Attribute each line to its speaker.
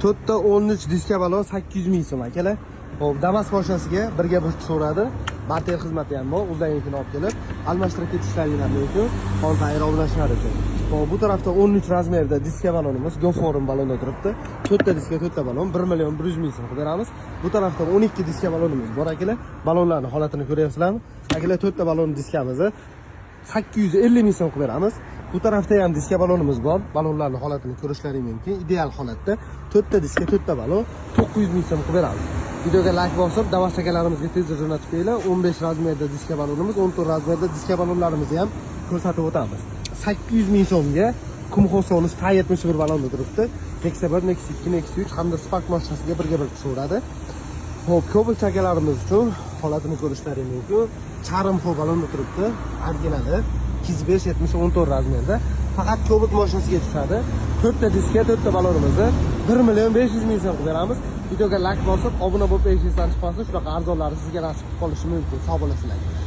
Speaker 1: To'rtta 13 diska balon 800 ming so'm akalar. Xo'p, Damas mashinasiga birga bir tushaveradi. Material xizmati ham bor, o'zlaringizga olib kelib, almashtirib ketishlaringiz ham mumkin. Qoldi aeroblashlar uchun. Xo'p, bu tarafda 13 razmerda diska balonimiz Goforum balonda turibdi. 4ta diska, 4ta balon 1 million 100 ming so'm qilib beramiz. Bu tarafda 12 diska balonimiz bor akalar. Balonlarning holatini ko'ryapsizlarmi? Akalar 4ta balon diskamizni 850 ming so'm qilib beramiz. Bu tarafda ham diska balonimiz bor. Balonlarning holatini ko'rishlaring mumkin. Ideal holatda 4ta diska, 4ta balon 900 ming so'm qilib beramiz. Videoga like bosib, Damas akalarimizga tezda jo'natib qo'yinglar. 15 razmerda diska balonimiz, 14 razmerda diska balonlarimizni ham ko'rsatib o'tamiz. 800 ming so'mga Kumxosonus T71 balonda turibdi. Nexia 1, Nexia 2, Nexia 3 hamda Spark mashinasiga birga bir tushaveradi. Xo'p, ko'pincha akalarimiz uchun holatini ko'rishlaring mumkin. Charm balonda turibdi. Originali 25, 70, 14 razmerda. Faqat Cobalt mashinasiga tushadi. 4ta diska, 4ta balonimizni 1 million 500 ming so'm qilib beramiz. Videoga like bosib, obuna bo'lib, eshitsangiz chiqmasin, shunaqa arzonlar sizga nasib qilishi mumkin. Sog' bo'lasizlar.